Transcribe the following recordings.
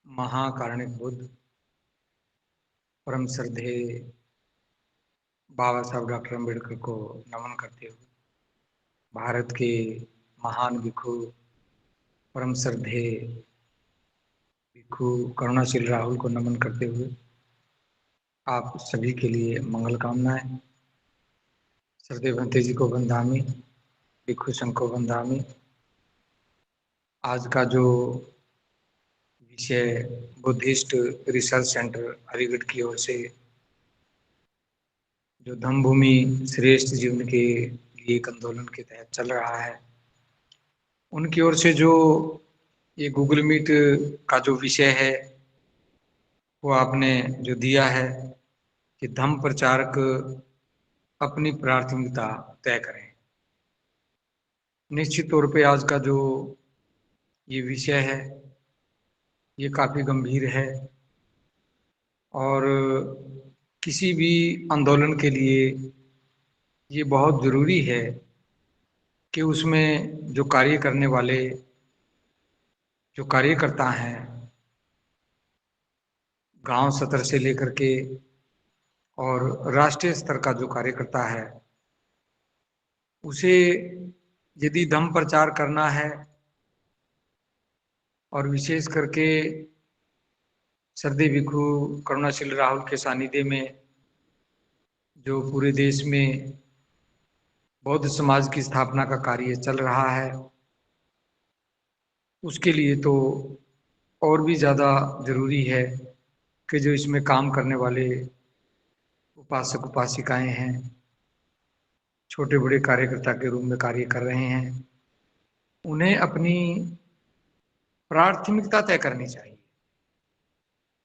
महाकारुणिक बुद्ध परम श्रद्धेय बाबा साहब डॉक्टर अम्बेडकर को नमन करते हुए, भारत के महान भिक्षु परम श्रद्धेय भिक्षु करुणाशील राहुल को नमन करते हुए आप सभी के लिए मंगल कामनाएं। श्रद्धेय भंते जी को वंदामि, भिक्षु संघ को वंदामि। आज का जो विषय बुद्धिस्ट रिसर्च सेंटर अलीगढ़ की ओर से जो धम्मभूमि श्रेष्ठ जीवन के लिए एक आंदोलन के तहत चल रहा है, उनकी ओर से जो ये गूगल मीट का जो विषय है वो आपने जो दिया है कि धम्म प्रचारक अपनी प्राथमिकता तय करें। निश्चित तौर पे आज का जो ये विषय है ये काफी गंभीर है और किसी भी आंदोलन के लिए ये बहुत जरूरी है कि उसमें जो कार्य करने वाले जो कार्यकर्ता हैं, गांव स्तर से लेकर के और राष्ट्रीय स्तर का जो कार्यकर्ता है, उसे यदि धम्म प्रचार करना है और विशेष करके श्रद्धेय भिक्षु करुणाशील राहुल के सानिध्य में जो पूरे देश में बौद्ध समाज की स्थापना का कार्य चल रहा है, उसके लिए तो और भी ज़्यादा जरूरी है कि जो इसमें काम करने वाले उपासक उपासिकाएं हैं, छोटे बड़े कार्यकर्ता के रूप में कार्य कर रहे हैं, उन्हें अपनी प्राथमिकता तय करनी चाहिए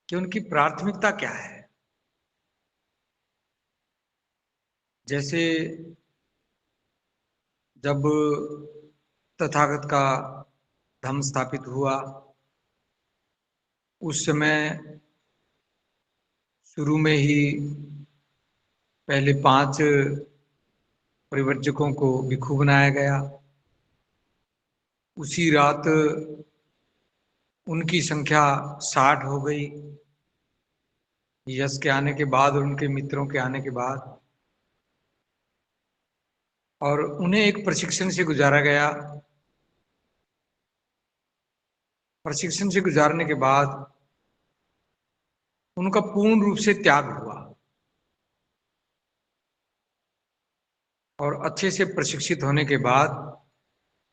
कि उनकी प्राथमिकता क्या है। जैसे जब तथागत का धम्म स्थापित हुआ, उस समय शुरू में ही पहले 5 परिवर्जकों को भिक्षु बनाया गया। उसी रात उनकी संख्या 60 हो गई। यश के आने के बाद और उनके मित्रों के आने के बाद, और उन्हें एक प्रशिक्षण से गुजारा गया। प्रशिक्षण से गुजारने के बाद उनका पूर्ण रूप से त्याग हुआ और अच्छे से प्रशिक्षित होने के बाद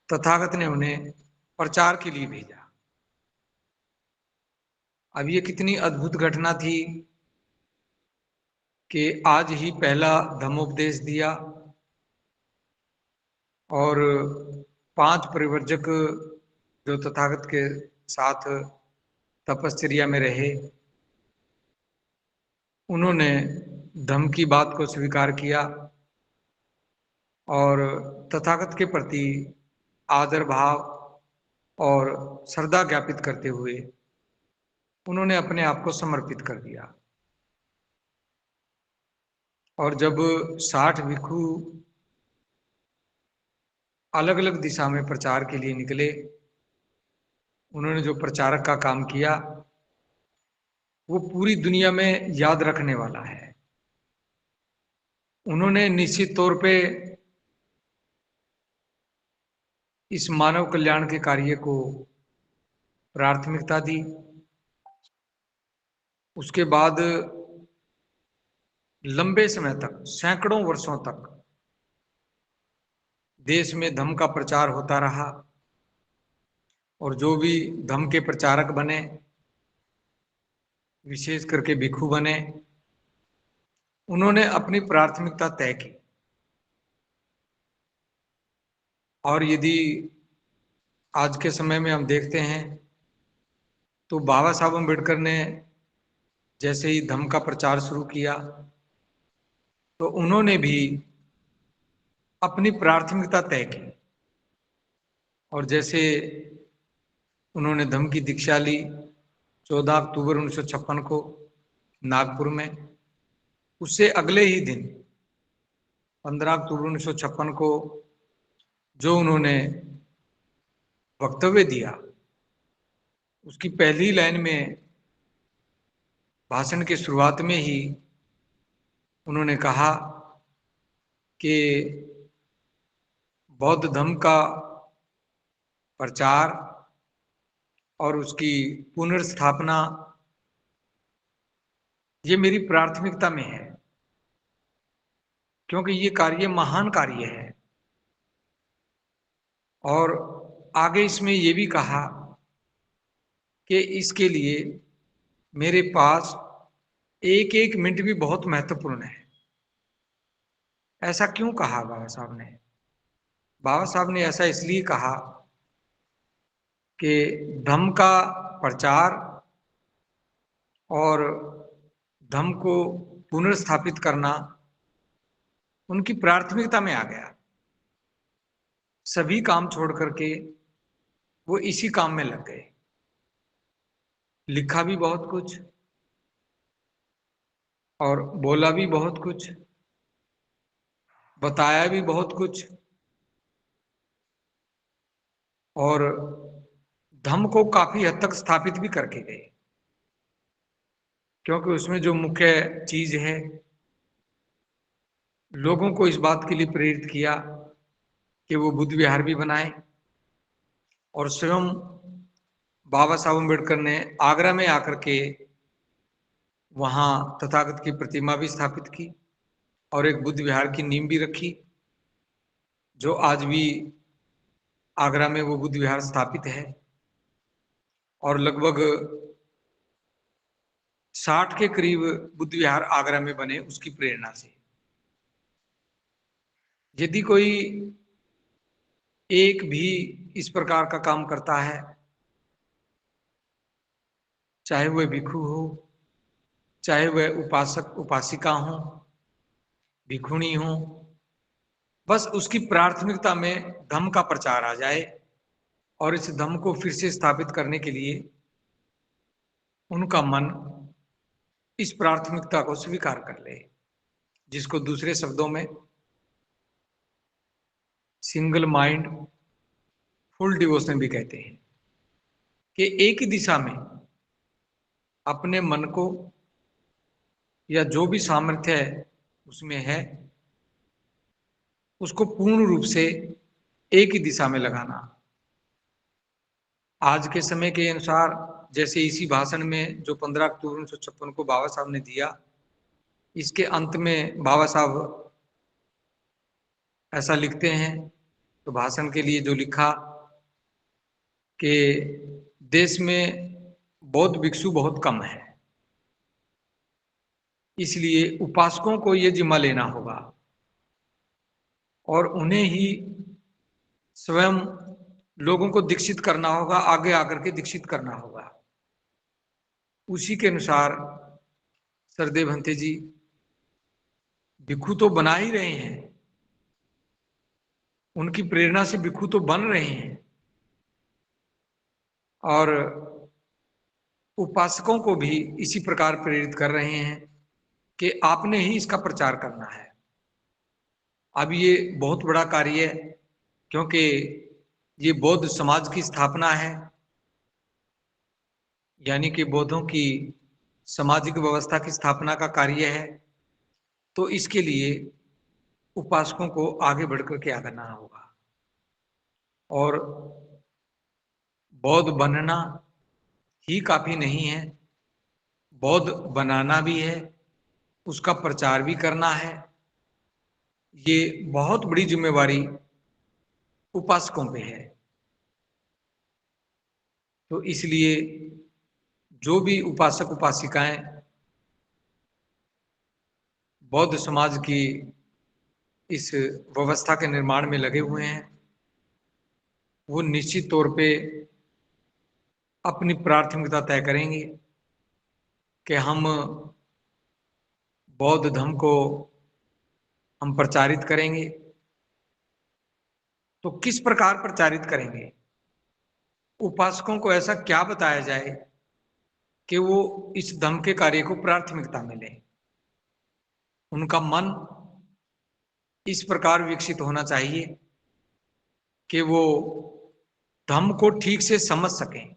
तथागत ने उन्हें प्रचार के लिए भेजा। अब ये कितनी अद्भुत घटना थी कि आज ही पहला धम्मोपदेश दिया और 5 परिवर्जक जो तथागत के साथ तपश्चर्या में रहे, उन्होंने धम्म की बात को स्वीकार किया और तथागत के प्रति आदर भाव और श्रद्धा ज्ञापित करते हुए उन्होंने अपने आप को समर्पित कर दिया। और जब 60 भिक्षु अलग अलग दिशा में प्रचार के लिए निकले, उन्होंने जो प्रचारक का काम किया वो पूरी दुनिया में याद रखने वाला है। उन्होंने निश्चित तौर पे इस मानव कल्याण के कार्य को प्राथमिकता दी। उसके बाद लंबे समय तक, सैकड़ों वर्षों तक देश में धम्म का प्रचार होता रहा और जो भी धम्म के प्रचारक बने, विशेष करके भिक्षु बने, उन्होंने अपनी प्राथमिकता तय की। और यदि आज के समय में हम देखते हैं तो बाबा साहब अम्बेडकर ने जैसे ही धम्म का प्रचार शुरू किया तो उन्होंने भी अपनी प्राथमिकता तय की और जैसे उन्होंने धम्म की दीक्षा ली 14 अक्टूबर 1956 को नागपुर में, उससे अगले ही दिन 15 अक्टूबर 1956 को जो उन्होंने वक्तव्य दिया उसकी पहली लाइन में भाषण के शुरुआत में ही उन्होंने कहा कि बौद्ध धर्म का प्रचार और उसकी पुनर्स्थापना ये मेरी प्राथमिकता में है, क्योंकि ये कार्य महान कार्य है। और आगे इसमें ये भी कहा कि इसके लिए मेरे पास एक एक मिनट भी बहुत महत्वपूर्ण है। ऐसा क्यों कहा बाबा साहब ने? बाबा साहब ने ऐसा इसलिए कहा कि धम्म का प्रचार और धम्म को पुनर्स्थापित करना उनकी प्राथमिकता में आ गया। सभी काम छोड़ करके वो इसी काम में लग गए। लिखा भी बहुत कुछ और बोला भी बहुत कुछ, बताया भी बहुत कुछ, और धम्म को काफी हद तक स्थापित भी करके गए। क्योंकि उसमें जो मुख्य चीज है, लोगों को इस बात के लिए प्रेरित किया कि वो बुद्ध विहार भी बनाए। और स्वयं बाबा साहब अम्बेडकर ने आगरा में आकर के वहां तथागत की प्रतिमा भी स्थापित की और एक बुद्ध विहार की नींव भी रखी, जो आज भी आगरा में वो बुद्ध विहार स्थापित है। और लगभग 60 के करीब बुद्ध विहार आगरा में बने उसकी प्रेरणा से। यदि कोई एक भी इस प्रकार का काम करता है, चाहे वह भिक्षु हो, चाहे वह उपासक उपासिका हो, भिक्षुणी हो, बस उसकी प्राथमिकता में धम्म का प्रचार आ जाए और इस धम्म को फिर से स्थापित करने के लिए उनका मन इस प्राथमिकता को स्वीकार कर ले, जिसको दूसरे शब्दों में सिंगल माइंड फुल डिवोशन भी कहते हैं, कि एक ही दिशा में अपने मन को या जो भी सामर्थ्य है उसमें है, उसको पूर्ण रूप से एक ही दिशा में लगाना। आज के समय के अनुसार, जैसे इसी भाषण में जो 15 अक्टूबर 1956 को बाबा साहब ने दिया, इसके अंत में बाबा साहब ऐसा लिखते हैं, तो भाषण के लिए जो लिखा कि देश में बौद्ध भिक्षु बहुत कम है, इसलिए उपासकों को ये जिम्मा लेना होगा और उन्हें ही स्वयं लोगों को दीक्षित करना होगा, आगे आकर के दीक्षित करना होगा। उसी के अनुसार सरदेव हंते जी भिक्षु तो बना ही रहे हैं, उनकी प्रेरणा से भिक्षु तो बन रहे हैं, और उपासकों को भी इसी प्रकार प्रेरित कर रहे हैं कि आपने ही इसका प्रचार करना है। अब ये बहुत बड़ा कार्य है, क्योंकि ये बौद्ध समाज की स्थापना है, यानी कि बौद्धों की सामाजिक व्यवस्था की स्थापना का कार्य है। तो इसके लिए उपासकों को आगे बढ़कर के आगे आना होगा, और बौद्ध बनना ही काफी नहीं है, बौद्ध बनाना भी है, उसका प्रचार भी करना है। ये बहुत बड़ी जिम्मेवारी उपासकों पे है। तो इसलिए जो भी उपासक उपासिकाएं बौद्ध समाज की इस व्यवस्था के निर्माण में लगे हुए हैं, वो निश्चित तौर पे अपनी प्राथमिकता तय करेंगे कि हम बौद्ध धर्म को हम प्रचारित करेंगे। तो किस प्रकार प्रचारित करेंगे? उपासकों को ऐसा क्या बताया जाए कि वो इस धर्म के कार्य को प्राथमिकता में लें? उनका मन इस प्रकार विकसित होना चाहिए कि वो धर्म को ठीक से समझ सकें,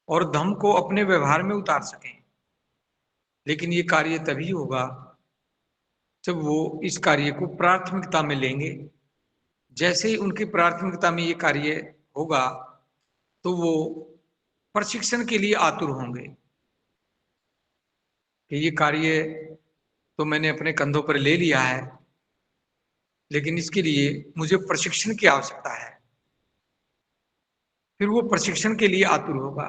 और धम्म को अपने व्यवहार में उतार सकें। लेकिन ये कार्य तभी होगा जब वो इस कार्य को प्राथमिकता में लेंगे। जैसे ही उनकी प्राथमिकता में ये कार्य होगा तो वो प्रशिक्षण के लिए आतुर होंगे कि ये कार्य तो मैंने अपने कंधों पर ले लिया है, लेकिन इसके लिए मुझे प्रशिक्षण की आवश्यकता है। फिर वो प्रशिक्षण के लिए आतुर होगा,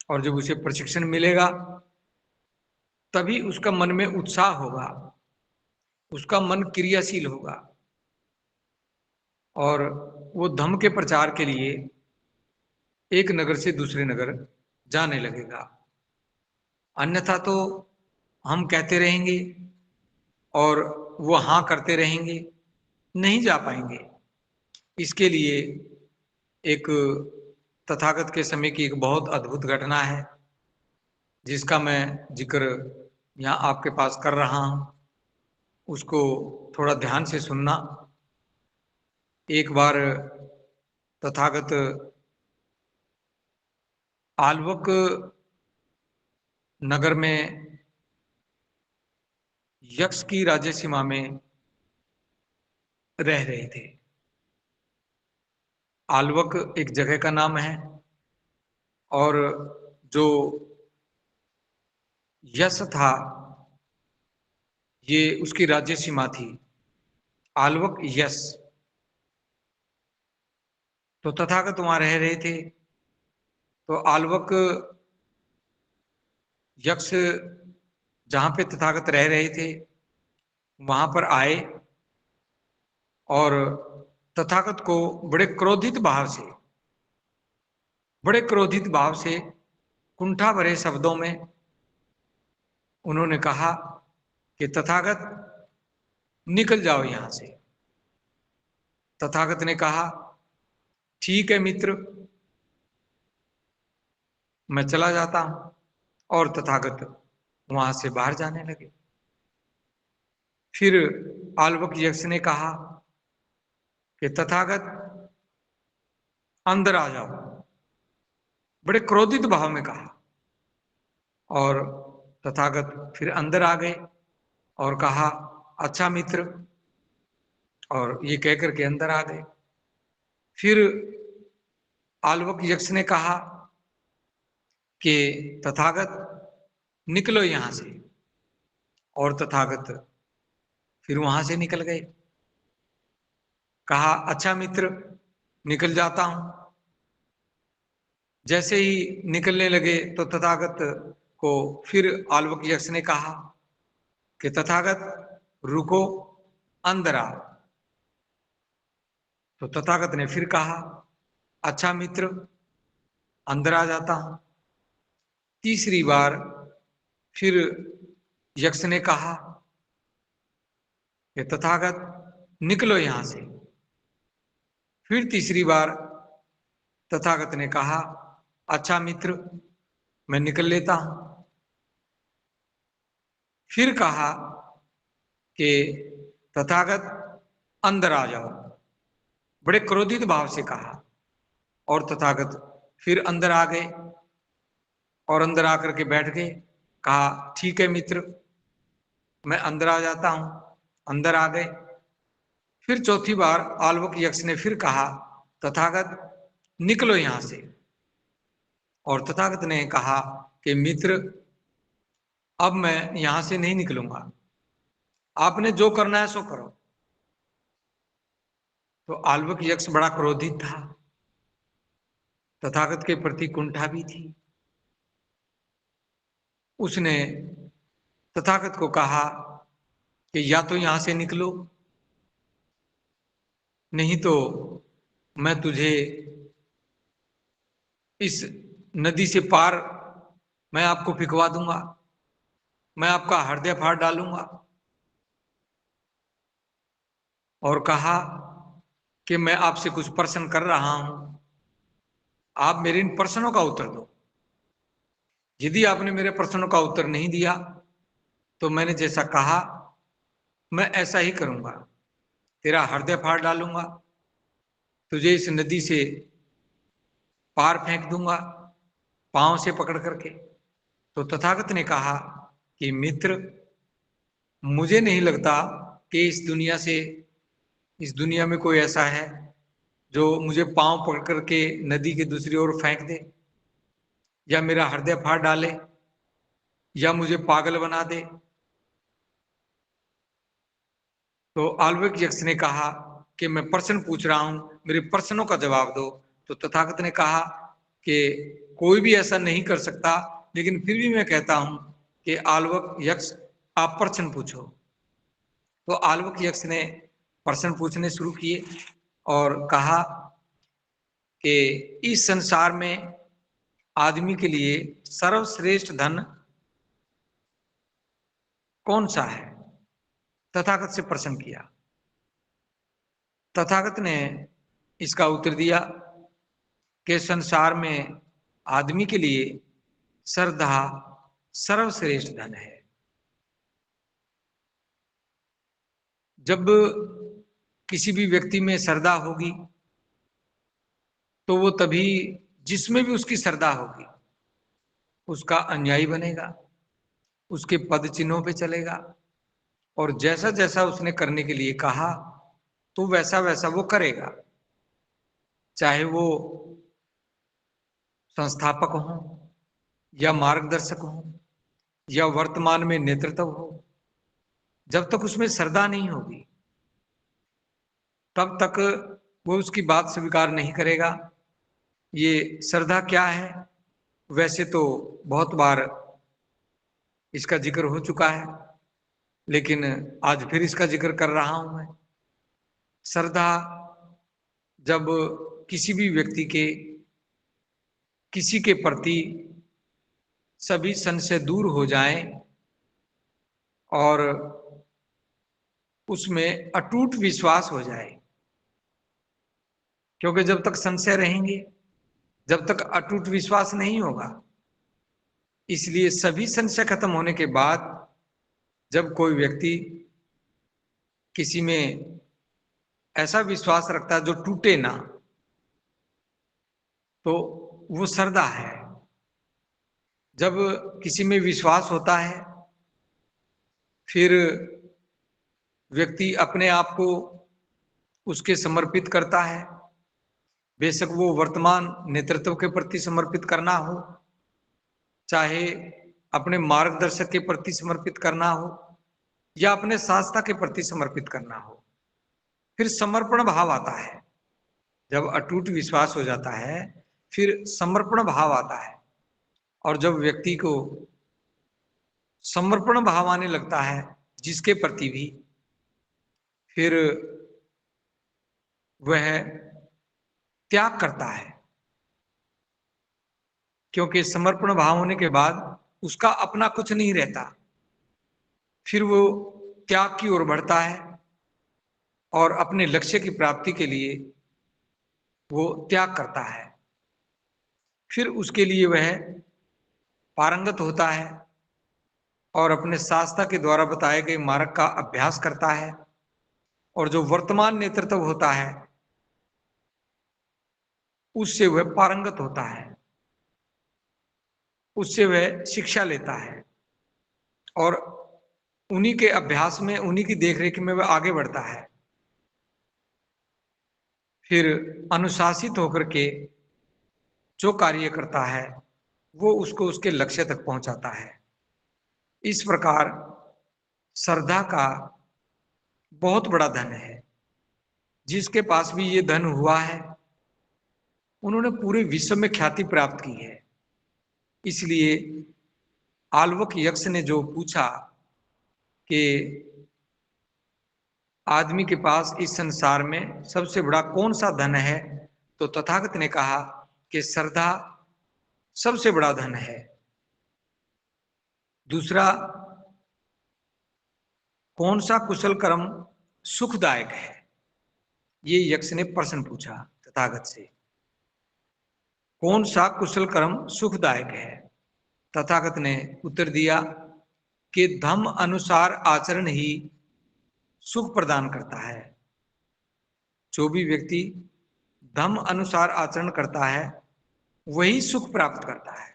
और जब उसे प्रशिक्षण मिलेगा तभी उसका मन में उत्साह होगा, उसका मन क्रियाशील होगा और वो धम्म के प्रचार के लिए एक नगर से दूसरे नगर जाने लगेगा। अन्यथा तो हम कहते रहेंगे और वो हाँ करते रहेंगे, नहीं जा पाएंगे। इसके लिए एक तथागत के समय की एक बहुत अद्भुत घटना है जिसका मैं जिक्र यहाँ आपके पास कर रहा हूं। उसको थोड़ा ध्यान से सुनना। एक बार तथागत आलवक नगर में यक्ष की राज्य सीमा में रह रहे थे। आलवक एक जगह का नाम है और जो यश था ये उसकी राज्य सीमा थी, आलवक यश। तो तथागत वहां रह रहे थे। तो आलवक यक्ष जहां पे तथागत रह रहे थे वहां पर आए और तथागत को बड़े क्रोधित भाव से कुंठा भरे शब्दों में उन्होंने कहा कि तथागत निकल जाओ यहां से। तथागत ने कहा ठीक है मित्र, मैं चला जाता हूं। और तथागत वहां से बाहर जाने लगे। फिर आलवक यक्ष ने कहा कि तथागत अंदर आ जाओ, बड़े क्रोधित भाव में कहा। और तथागत फिर अंदर आ गए और कहा अच्छा मित्र, और ये कहकर के अंदर आ गए। फिर आलवक यक्ष ने कहा कि तथागत निकलो यहां से। और तथागत फिर वहां से निकल गए। कहा अच्छा मित्र, निकल जाता हूं। जैसे ही निकलने लगे तो तथागत को फिर आलवक यक्ष ने कहा कि तथागत रुको, अंदर आ। तो तथागत ने फिर कहा अच्छा मित्र, अंदर आ जाता हूं। तीसरी बार फिर यक्ष ने कहा कि तथागत निकलो यहां से। फिर तीसरी बार तथागत ने कहा अच्छा मित्र, मैं निकल लेता हूं। फिर कहा कि तथागत अंदर आ जाओ, बड़े क्रोधित भाव से कहा। और तथागत फिर अंदर आ गए और अंदर आकर के बैठ गए। कहा ठीक है मित्र, मैं अंदर आ जाता हूं। अंदर आ गए। फिर चौथी बार आलवक यक्ष ने फिर कहा तथागत निकलो यहां से। और तथागत ने कहा कि मित्र, अब मैं यहां से नहीं निकलूंगा, आपने जो करना है सो करो। तो आलवक यक्ष बड़ा क्रोधित था, तथागत के प्रति कुंठा भी थी। उसने तथागत को कहा कि या तो यहां से निकलो, नहीं तो मैं तुझे इस नदी से पार मैं आपको फिकवा दूंगा, मैं आपका हृदय फाड़ डालूंगा। और कहा कि मैं आपसे कुछ प्रश्न कर रहा हूं, आप मेरे इन प्रश्नों का उत्तर दो। यदि आपने मेरे प्रश्नों का उत्तर नहीं दिया तो मैंने जैसा कहा मैं ऐसा ही करूंगा, तेरा हृदय फाड़ डालूंगा, तुझे इस नदी से पार फेंक दूंगा पांव से पकड़ करके। तो तथागत ने कहा कि मित्र, मुझे नहीं लगता कि इस दुनिया में कोई ऐसा है जो मुझे पांव पकड़ करके नदी के दूसरी ओर फेंक दे, या मेरा हृदय फाड़ डाले, या मुझे पागल बना दे। तो आल्बर्ट यक्ष ने कहा कि मैं प्रश्न पूछ रहा हूं, मेरे प्रश्नों का जवाब दो। तो तथागत ने कहा कि कोई भी ऐसा नहीं कर सकता, लेकिन फिर भी मैं कहता हूं कि आल्बर्ट यक्ष, आप प्रश्न पूछो। तो आल्बर्ट यक्ष ने प्रश्न पूछने शुरू किए और कहा कि इस संसार में आदमी के लिए सर्वश्रेष्ठ धन कौन सा है? तथागत से प्रश्न किया। तथागत ने इसका उत्तर दिया कि संसार में आदमी के लिए श्रद्धा सर्वश्रेष्ठ धन है। जब किसी भी व्यक्ति में श्रद्धा होगी तो वो तभी, जिसमें भी उसकी श्रद्धा होगी, उसका अनुयायी बनेगा, उसके पद चिन्हों पे चलेगा, और जैसा जैसा उसने करने के लिए कहा तो वैसा वैसा वो करेगा। चाहे वो संस्थापक हो, या मार्गदर्शक हो, या वर्तमान में नेतृत्व हो, जब तक उसमें श्रद्धा नहीं होगी तब तक वो उसकी बात स्वीकार नहीं करेगा। ये श्रद्धा क्या है? वैसे तो बहुत बार इसका जिक्र हो चुका है, लेकिन आज फिर इसका जिक्र कर रहा हूं मैं। श्रद्धा जब किसी भी व्यक्ति के किसी के प्रति सभी संशय दूर हो जाए और उसमें अटूट विश्वास हो जाए, क्योंकि जब तक संशय रहेंगे, जब तक अटूट विश्वास नहीं होगा, इसलिए सभी संशय खत्म होने के बाद जब कोई व्यक्ति किसी में ऐसा विश्वास रखता है जो टूटे ना, तो वो श्रद्धा है। जब किसी में विश्वास होता है, फिर व्यक्ति अपने आप को उसके समर्पित करता है, बेशक वो वर्तमान नेतृत्व के प्रति समर्पित करना हो, चाहे अपने मार्गदर्शक के प्रति समर्पित करना हो, या अपने शास्त्रा के प्रति समर्पित करना हो। फिर समर्पण भाव आता है। जब अटूट विश्वास हो जाता है, फिर समर्पण भाव आता है, और जब व्यक्ति को समर्पण भाव आने लगता है जिसके प्रति भी, फिर वह त्याग करता है, क्योंकि समर्पण भाव होने के बाद उसका अपना कुछ नहीं रहता। फिर वो त्याग की ओर बढ़ता है और अपने लक्ष्य की प्राप्ति के लिए वो त्याग करता है। फिर उसके लिए वह पारंगत होता है और अपने शास्त्रा के द्वारा बताए गए मार्ग का अभ्यास करता है, और जो वर्तमान नेतृत्व होता है उससे वह पारंगत होता है, उससे वह शिक्षा लेता है, और उन्हीं के अभ्यास में, उन्हीं की देखरेख में वह आगे बढ़ता है। फिर अनुशासित होकर के जो कार्य करता है वो उसको उसके लक्ष्य तक पहुंचाता है। इस प्रकार श्रद्धा का बहुत बड़ा धन है। जिसके पास भी ये धन हुआ है, उन्होंने पूरे विश्व में ख्याति प्राप्त की है। इसलिए आल्बर्ट यक्ष ने जो पूछा कि आदमी के पास इस संसार में सबसे बड़ा कौन सा धन है, तो तथागत ने कहा कि श्रद्धा सबसे बड़ा धन है। दूसरा, कौन सा कुशल कर्म सुखदायक है? ये यक्ष ने प्रश्न पूछा तथागत से। कौन सा कुशल कर्म सुखदायक है? तथागत ने उत्तर दिया कि धम्म अनुसार आचरण ही सुख प्रदान करता है। जो भी व्यक्ति धम्म अनुसार आचरण करता है वही सुख प्राप्त करता है।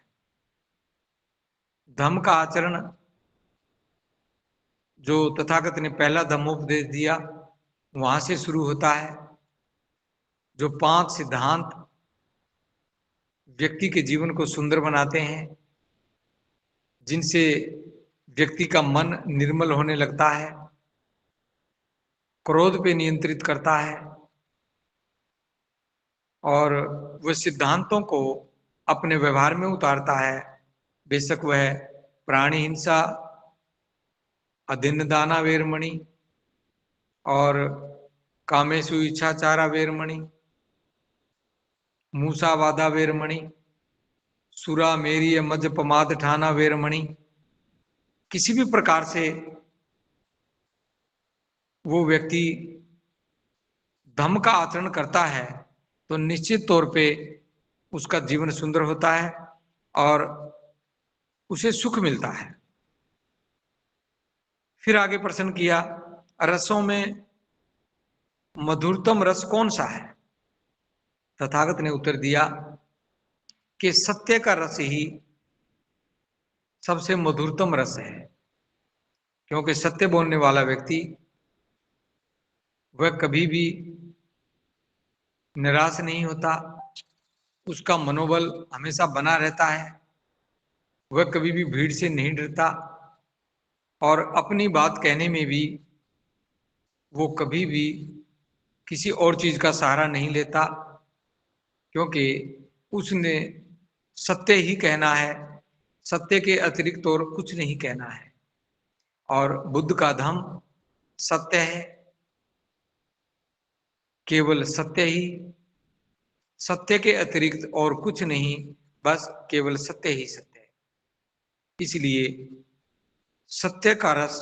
धम्म का आचरण जो तथागत ने पहला धम्मोपदेश दिया वहां से शुरू होता है। जो 5 सिद्धांत व्यक्ति के जीवन को सुंदर बनाते हैं, जिनसे व्यक्ति का मन निर्मल होने लगता है, क्रोध पे नियंत्रित करता है और वह सिद्धांतों को अपने व्यवहार में उतारता है। बेशक वह प्राणी हिंसा, अदिन्न दाना वेरमणि और कामेषु इच्छाचारा वेरमणि, मूसावादा वेरमणि, सुरा मेरी मज पमाद ठाना वेरमणि, किसी भी प्रकार से वो व्यक्ति धम्म का आचरण करता है तो निश्चित तौर पे उसका जीवन सुंदर होता है और उसे सुख मिलता है। फिर आगे प्रश्न किया, रसों में मधुरतम रस कौन सा है? तथागत ने उत्तर दिया कि सत्य का रस ही सबसे मधुरतम रस है, क्योंकि सत्य बोलने वाला व्यक्ति वह कभी भी निराश नहीं होता, उसका मनोबल हमेशा बना रहता है, वह कभी भी भीड़ से नहीं डरता और अपनी बात कहने में भी वो कभी भी किसी और चीज का सहारा नहीं लेता, क्योंकि उसने सत्य ही कहना है, सत्य के अतिरिक्त और कुछ नहीं कहना है। और बुद्ध का धम्म सत्य है, केवल सत्य ही, सत्य के अतिरिक्त और कुछ नहीं, बस केवल सत्य ही सत्य है। इसलिए सत्य का रस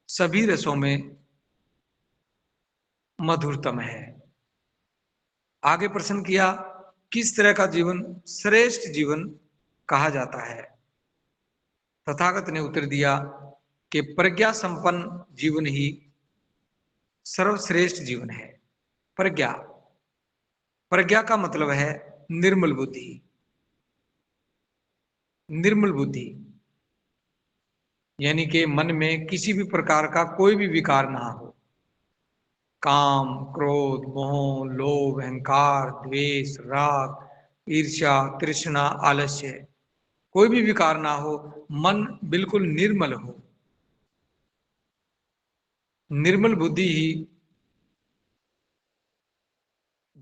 सभी रसों में मधुरतम है। आगे प्रश्न किया, किस तरह का जीवन श्रेष्ठ जीवन कहा जाता है? तथागत ने उत्तर दिया कि प्रज्ञा संपन्न जीवन ही सर्वश्रेष्ठ जीवन है। प्रज्ञा, प्रज्ञा का मतलब है निर्मल बुद्धि। निर्मल बुद्धि यानी कि मन में किसी भी प्रकार का कोई भी विकार ना हो, काम, क्रोध, मोह, लोभ, अहंकार, द्वेष, राग, ईर्ष्या, तृष्णा, आलस्य, कोई भी विकार ना हो, मन बिल्कुल निर्मल हो। निर्मल बुद्धि ही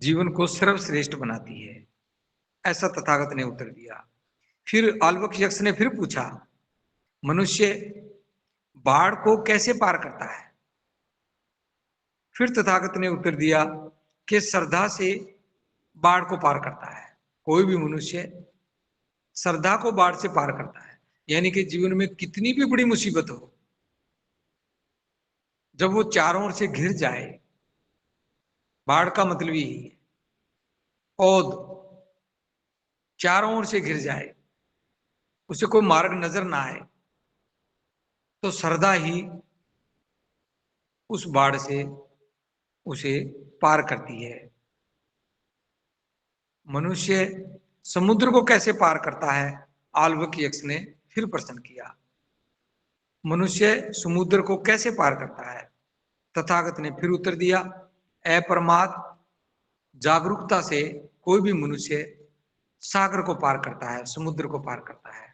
जीवन को सर्वश्रेष्ठ बनाती है, ऐसा तथागत ने उत्तर दिया। फिर आल्बक यक्ष ने फिर पूछा, मनुष्य बाढ़ को कैसे पार करता है? फिर तथागत ने उत्तर दिया कि श्रद्धा से बाढ़ को पार करता है। कोई भी मनुष्य श्रद्धा को बाढ़ से पार करता है, यानी कि जीवन में कितनी भी बड़ी मुसीबत हो, जब वो चारों ओर से घिर जाए, बाढ़ का मतलब यही है, औद चारों ओर से घिर जाए, उसे कोई मार्ग नजर ना आए, तो श्रद्धा ही उस बाढ़ से उसे पार करती है। मनुष्य समुद्र को कैसे पार करता है? आल्बक यक्ष ने फिर प्रश्न किया, मनुष्य समुद्र को कैसे पार करता है? तथागत ने फिर उत्तर दिया, अप्रमाद जागरूकता से कोई भी मनुष्य सागर को पार करता है, समुद्र को पार करता है।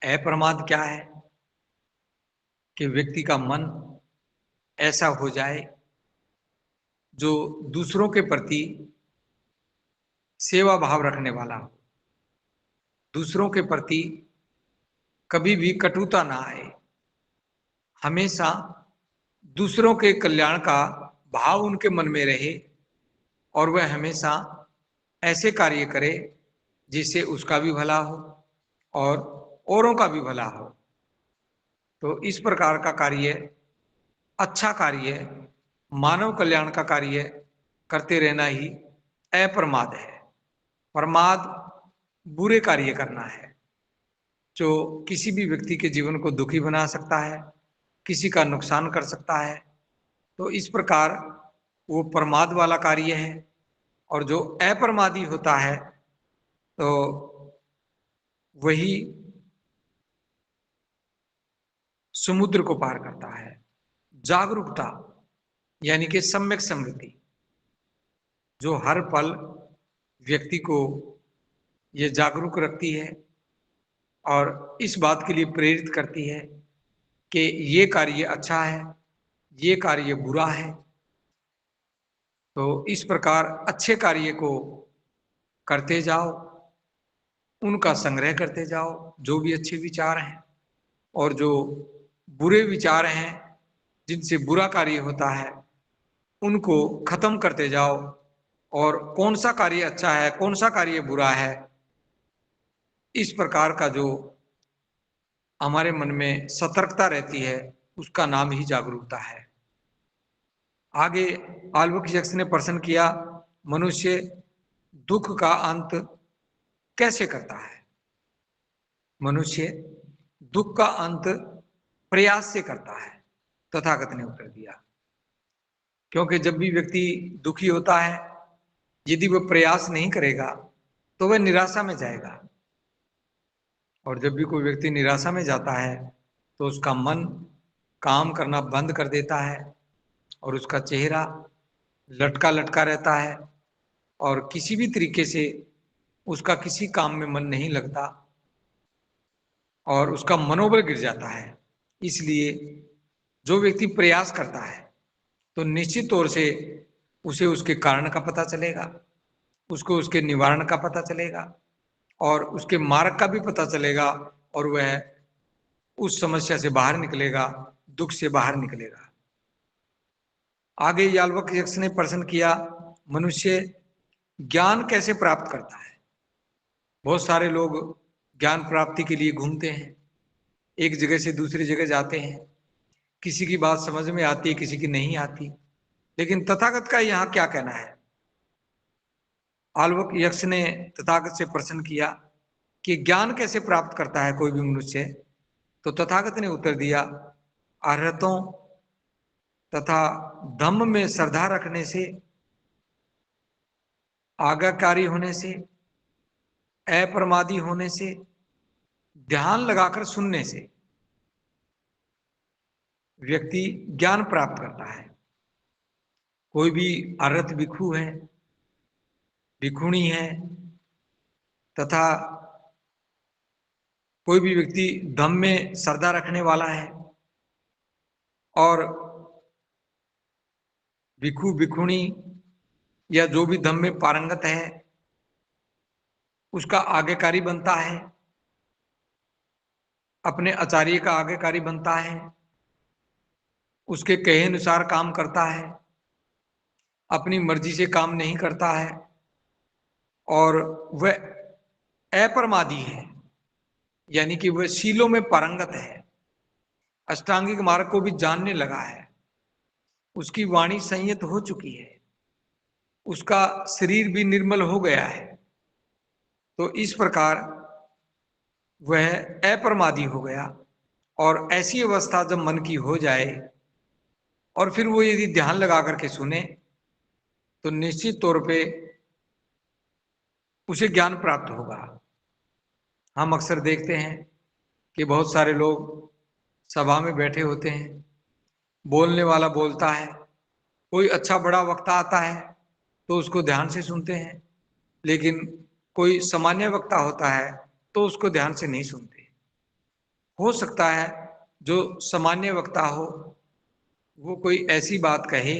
अप्रमाद क्या है? कि व्यक्ति का मन ऐसा हो जाए जो दूसरों के प्रति सेवा भाव रखने वाला हो, दूसरों के प्रति कभी भी कटुता ना आए, हमेशा दूसरों के कल्याण का भाव उनके मन में रहे और वह हमेशा ऐसे कार्य करे जिससे उसका भी भला हो और औरों का भी भला हो। तो इस प्रकार का कार्य, अच्छा कार्य, मानव कल्याण का कार्य करते रहना ही अप्रमाद है। प्रमाद बुरे कार्य करना है, जो किसी भी व्यक्ति के जीवन को दुखी बना सकता है, किसी का नुकसान कर सकता है। तो इस प्रकार वो प्रमाद वाला कार्य है। और जो अप्रमादी होता है तो वही समुद्र को पार करता है। जागरूकता यानी कि सम्यक समृद्धि, जो हर पल व्यक्ति को ये जागरूक रखती है और इस बात के लिए प्रेरित करती है कि ये कार्य अच्छा है, ये कार्य बुरा है। तो इस प्रकार अच्छे कार्य को करते जाओ, उनका संग्रह करते जाओ, जो भी अच्छे विचार हैं, और जो बुरे विचार हैं जिनसे बुरा कार्य होता है उनको खत्म करते जाओ। और कौन सा कार्य अच्छा है, कौन सा कार्य बुरा है, इस प्रकार का जो हमारे मन में सतर्कता रहती है उसका नाम ही जागरूकता है। आगे आल्बर्ट यक्स ने प्रश्न किया, मनुष्य दुख का अंत कैसे करता है? मनुष्य दुख का अंत प्रयास से करता है, तथागत ने उत्तर दिया। क्योंकि जब भी व्यक्ति दुखी होता है, यदि वह प्रयास नहीं करेगा तो वह निराशा में जाएगा, और जब भी कोई व्यक्ति निराशा में जाता है तो उसका मन काम करना बंद कर देता है और उसका चेहरा लटका लटका रहता है और किसी भी तरीके से उसका किसी काम में मन नहीं लगता और उसका मनोबल गिर जाता है। इसलिए जो व्यक्ति प्रयास करता है तो निश्चित तौर से उसे उसके कारण का पता चलेगा, उसको उसके निवारण का पता चलेगा और उसके मार्ग का भी पता चलेगा, और वह उस समस्या से बाहर निकलेगा, दुख से बाहर निकलेगा। आगे याल्बर्ट यक्स ने प्रश्न किया, मनुष्य ज्ञान कैसे प्राप्त करता है? बहुत सारे लोग ज्ञान प्राप्ति के लिए घूमते हैं, एक जगह से दूसरी जगह जाते हैं, किसी की बात समझ में आती है, किसी की नहीं आती, लेकिन तथागत का यहाँ क्या कहना है? आल्बर्ट यक्स ने तथागत से प्रश्न किया कि ज्ञान कैसे प्राप्त करता है कोई भी मनुष्य? तो तथागत ने उत्तर दिया, अर्हतों तथा धम्म में श्रद्धा रखने से, आज्ञाकारी होने से, अप्रमादी होने से, ध्यान लगाकर सुनने से व्यक्ति ज्ञान प्राप्त करता है। कोई भी अर्हत भिक्षु है, भिक्षुणी है, तथा कोई भी व्यक्ति धम्म में श्रद्धा रखने वाला है और भिक्षु भिक्षुणी या जो भी धम्म में पारंगत है उसका आज्ञाकारी बनता है, अपने आचार्य का आज्ञाकारी बनता है, उसके कहे अनुसार काम करता है, अपनी मर्जी से काम नहीं करता है, और वह अप्रमादी है, यानी कि वह शीलों में पारंगत है, अष्टांगिक मार्ग को भी जानने लगा है, उसकी वाणी संयत हो चुकी है, उसका शरीर भी निर्मल हो गया है। तो इस प्रकार वह अप्रमादी हो गया। और ऐसी अवस्था जब मन की हो जाए और फिर वो यदि ध्यान लगा करके सुने तो निश्चित तौर पे उसे ज्ञान प्राप्त होगा। हम अक्सर देखते हैं कि बहुत सारे लोग सभा में बैठे होते हैं, बोलने वाला बोलता है, कोई अच्छा बड़ा वक्ता आता है तो उसको ध्यान से सुनते हैं, लेकिन कोई सामान्य वक्ता होता है तो उसको ध्यान से नहीं सुनते। हो सकता है जो सामान्य वक्ता हो वो कोई ऐसी बात कहे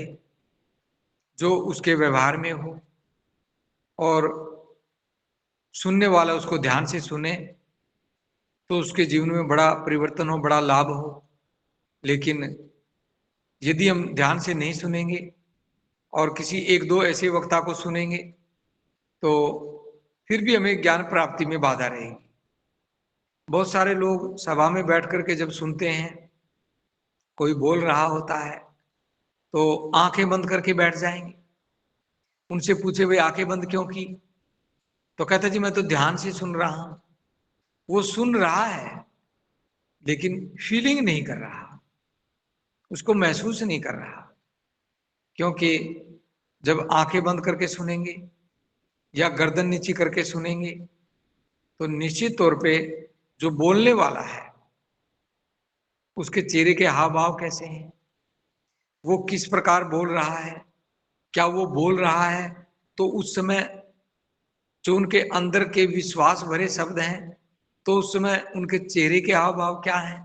जो उसके व्यवहार में हो और सुनने वाला उसको ध्यान से सुने तो उसके जीवन में बड़ा परिवर्तन हो, बड़ा लाभ हो। लेकिन यदि हम ध्यान से नहीं सुनेंगे और किसी एक दो ऐसे वक्ता को सुनेंगे तो फिर भी हमें ज्ञान प्राप्ति में बाधा रहेगी। बहुत सारे लोग सभा में बैठ करके जब सुनते हैं कोई बोल रहा होता है तो आंखें बंद करके बैठ जाएंगे। उनसे पूछे भाई आंखें बंद क्यों की? तो कहता जी मैं तो ध्यान से सुन रहा हूं। वो सुन रहा है लेकिन फीलिंग नहीं कर रहा, उसको महसूस नहीं कर रहा, क्योंकि जब आंखें बंद करके सुनेंगे या गर्दन नीची करके सुनेंगे तो निश्चित तौर पे जो बोलने वाला है उसके चेहरे के हाव भाव कैसे हैं, वो किस प्रकार बोल रहा है, क्या वो बोल रहा है तो उस समय जो उनके अंदर के विश्वास भरे शब्द हैं तो उस समय उनके चेहरे के हाव भाव क्या है,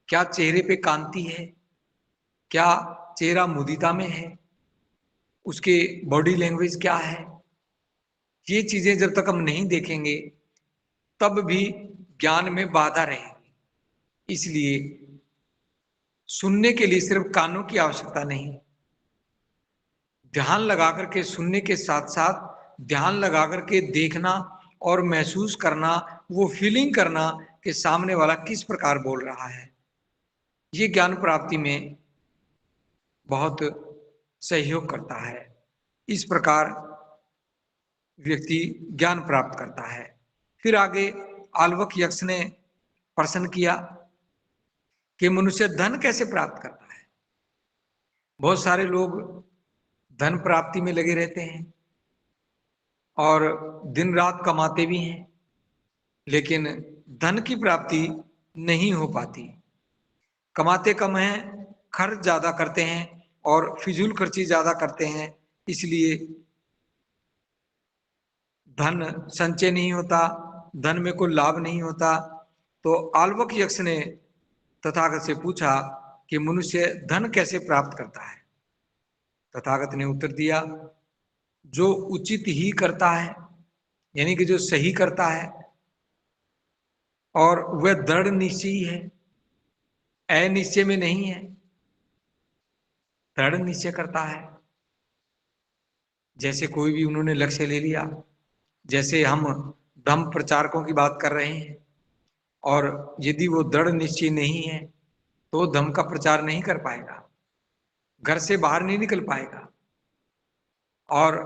क्या चेहरे पे कांति है, क्या चेहरा मुदिता में है, उसके बॉडी लैंग्वेज क्या है, ये चीजें जब तक हम नहीं देखेंगे तब भी ज्ञान में बाधा रहेगी। इसलिए सुनने के लिए सिर्फ कानों की आवश्यकता नहीं, ध्यान लगा करके सुनने के साथ साथ ध्यान लगा करके देखना और महसूस करना, वो फीलिंग करना कि सामने वाला किस प्रकार बोल रहा है। ये ज्ञान प्राप्ति में बहुत सहयोग करता है। इस प्रकार व्यक्ति ज्ञान प्राप्त करता है। फिर आगे आल्वक यक्ष ने प्रश्न किया कि मनुष्य धन कैसे प्राप्त करता है। बहुत सारे लोग धन प्राप्ति में लगे रहते हैं और दिन रात कमाते भी हैं, लेकिन धन की प्राप्ति नहीं हो पाती। कमाते कम हैं, खर्च ज्यादा करते हैं और फिजूल खर्ची ज्यादा करते हैं, इसलिए धन संचय नहीं होता, धन में कोई लाभ नहीं होता। तो आल्वक यक्ष ने तथागत से पूछा कि मनुष्य धन कैसे प्राप्त करता है। तथागत ने उत्तर दिया, जो उचित ही करता है, यानी कि जो सही करता है और वह दृढ़ निश्चयी है, अनिश्चय में नहीं है, दृढ़ निश्चय करता है। जैसे कोई भी उन्होंने लक्ष्य ले लिया, जैसे हम धम्म प्रचारकों की बात कर रहे हैं, और यदि वो दृढ़ निश्चय नहीं है तो धम्म का प्रचार नहीं कर पाएगा, घर से बाहर नहीं निकल पाएगा और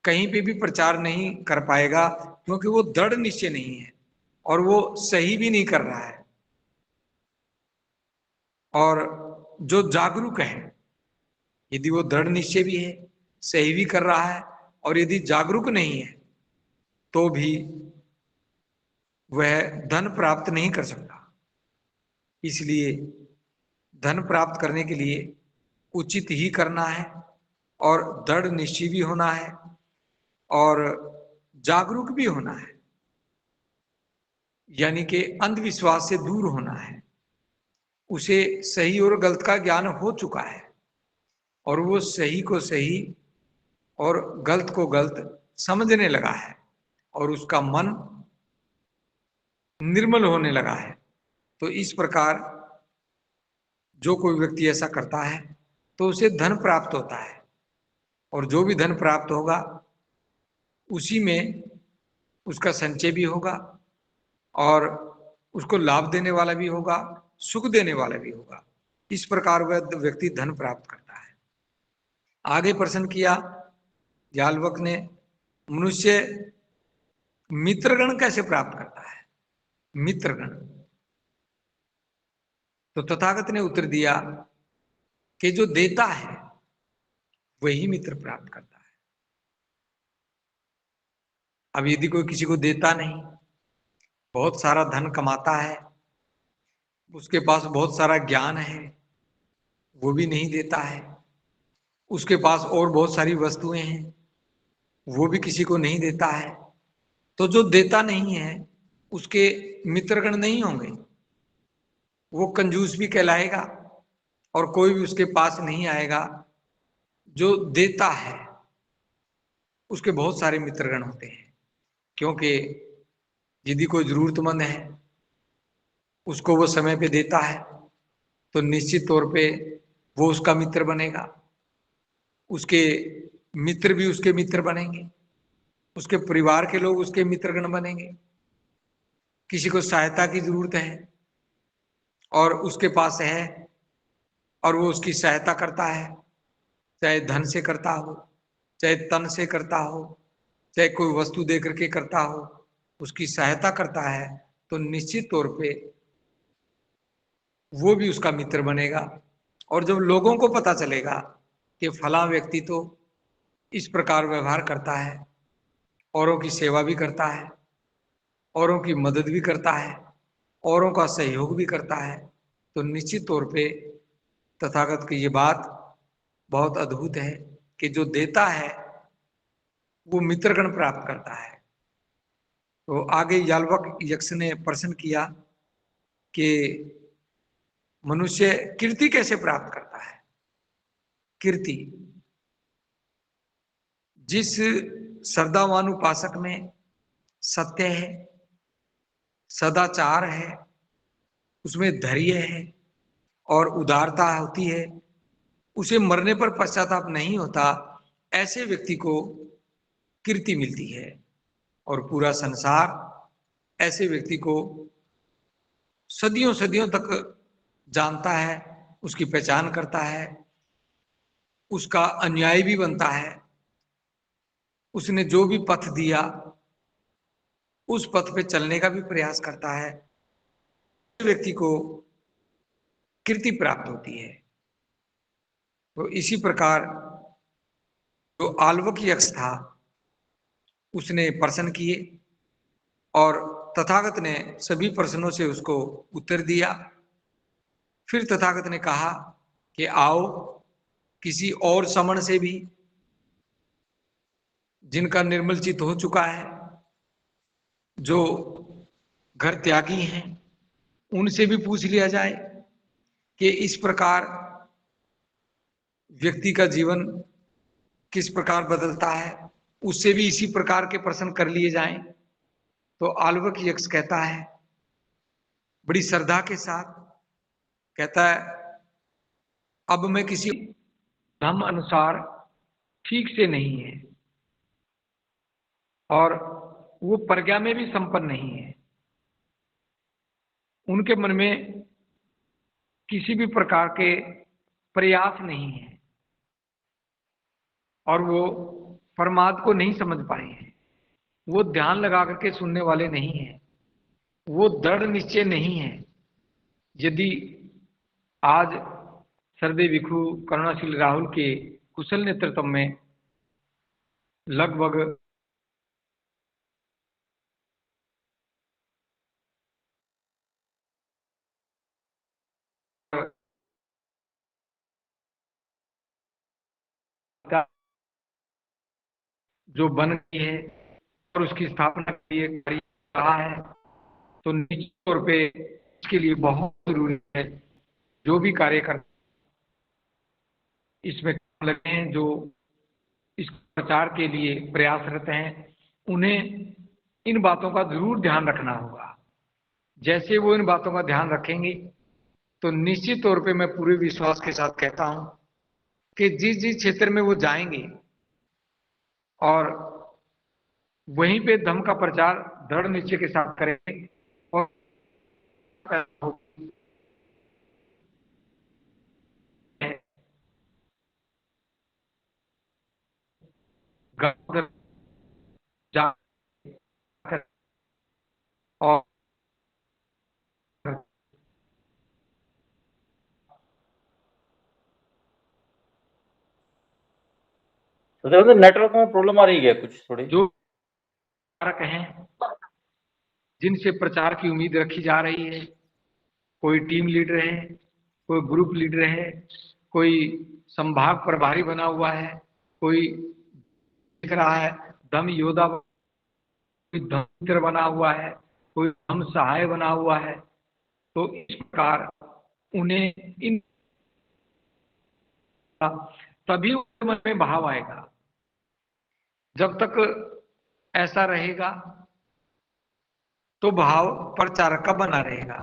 कहीं पे भी प्रचार नहीं कर पाएगा, क्योंकि वो दृढ़ निश्चय नहीं है और वो सही भी नहीं कर रहा है। और जो जागरूक है, यदि वो दृढ़ निश्चय भी है, सही भी कर रहा है, और यदि जागरूक नहीं है तो भी वह धन प्राप्त नहीं कर सकता। इसलिए धन प्राप्त करने के लिए उचित ही करना है और दृढ़ निश्चय भी होना है और जागरूक भी होना है, यानी कि अंधविश्वास से दूर होना है। उसे सही और गलत का ज्ञान हो चुका है और वो सही को सही और गलत को गलत समझने लगा है और उसका मन निर्मल होने लगा है। तो इस प्रकार जो कोई व्यक्ति ऐसा करता है तो उसे धन प्राप्त होता है, और जो भी धन प्राप्त होगा उसी में उसका संचय भी होगा और उसको लाभ देने वाला भी होगा, सुख देने वाला भी होगा। इस प्रकार वह व्यक्ति धन प्राप्त करता है। आगे प्रश्न किया याल्वक ने, मनुष्य मित्रगण कैसे प्राप्त करता है। मित्रगण, तो तथागत ने उत्तर दिया कि जो देता है वही मित्र प्राप्त करता है। अब यदि कोई किसी को देता नहीं, बहुत सारा धन कमाता है, उसके पास बहुत सारा ज्ञान है, वो भी नहीं देता है, उसके पास और बहुत सारी वस्तुएं हैं, वो भी किसी को नहीं देता है, तो जो देता नहीं है उसके मित्रगण नहीं होंगे, वो कंजूस भी कहलाएगा और कोई भी उसके पास नहीं आएगा। जो देता है उसके बहुत सारे मित्रगण होते हैं, क्योंकि यदि कोई जरूरतमंद है उसको वो समय पे देता है तो निश्चित तौर पे वो उसका मित्र बनेगा, उसके मित्र भी उसके मित्र बनेंगे, उसके परिवार के लोग उसके मित्रगण बनेंगे। किसी को सहायता की जरूरत है और उसके पास है और वो उसकी सहायता करता है, चाहे धन से करता हो, चाहे तन से करता हो, चाहे कोई वस्तु दे करके करता हो, उसकी सहायता करता है, तो निश्चित तौर पे वो भी उसका मित्र बनेगा। और जब लोगों को पता चलेगा कि फला व्यक्ति तो इस प्रकार व्यवहार करता है, औरों की सेवा भी करता है, औरों की मदद भी करता है, औरों का सहयोग भी करता है, तो निश्चित तौर पे तथागत की ये बात बहुत अद्भुत है कि जो देता है वो मित्रगण प्राप्त करता है। तो आगे याल्वक यक्ष ने प्रश्न किया कि मनुष्य कीर्ति कैसे प्राप्त करता है। कीर्ति, जिस श्रद्धावान उपासक में सत्य है, सदाचार है, उसमें धैर्य है और उदारता होती है, उसे मरने पर पश्चाताप नहीं होता, ऐसे व्यक्ति को कीर्ति मिलती है। और पूरा संसार ऐसे व्यक्ति को सदियों सदियों तक जानता है, उसकी पहचान करता है, उसका अनुयायी भी बनता है, उसने जो भी पथ दिया उस पथ पे चलने का भी प्रयास करता है, व्यक्ति को कीर्ति प्राप्त होती है। तो इसी प्रकार जो आल्वक यक्ष था उसने प्रश्न किए और तथागत ने सभी प्रश्नों से उसको उत्तर दिया। फिर तथागत ने कहा कि आओ किसी और समण से भी, जिनका निर्मल चित्त हो चुका है, जो घर त्यागी हैं, उनसे भी पूछ लिया जाए कि इस प्रकार व्यक्ति का जीवन किस प्रकार बदलता है, उससे भी इसी प्रकार के प्रश्न कर लिए जाएं। तो आल्वक यक्ष कहता है बड़ी श्रद्धा के साथ, कहता है अब मैं किसी धर्म अनुसार ठीक से नहीं है और वो प्रज्ञा में भी संपन्न नहीं है, उनके मन में किसी भी प्रकार के प्रयास नहीं है और वो परमात्मा को नहीं समझ पाए हैं, वो ध्यान लगा करके सुनने वाले नहीं हैं, वो दृढ़ निश्चय नहीं है। यदि आज सरदेव भिक्षु करुणाशील राहुल के कुशल नेतृत्व में लगभग जो बन गई है और उसकी स्थापना के लिए कार्य रहा है, तो निश्चित तौर पे इसके लिए बहुत जरूरी है जो भी कार्य कर इसमें लगे हैं, जो इस प्रचार के लिए प्रयासरत हैं, उन्हें इन बातों का जरूर ध्यान रखना होगा। जैसे वो इन बातों का ध्यान रखेंगे तो निश्चित तौर पे मैं पूरे विश्वास के साथ कहता हूं कि जिस जिस क्षेत्र में वो जाएंगे और वहीं पे धर्म का प्रचार दृढ़ निश्चय के साथ करेंगे और जाकर और तो नेटवर्क में प्रॉब्लम आ रही है कुछ थोड़ी, जो कारक हैं जिनसे प्रचार की उम्मीद रखी जा रही है, कोई टीम लीडर है, कोई ग्रुप लीडर है, कोई संभाग प्रभारी बना हुआ है, कोई दिख रहा है धम योद्धा, कोई धम मित्र बना हुआ है, कोई धम सहाय बना हुआ है। तो इस प्रकार उन्हें इन तभी उनके मन में भाव आएगा। जब तक ऐसा रहेगा तो भाव प्रचारक का बना रहेगा।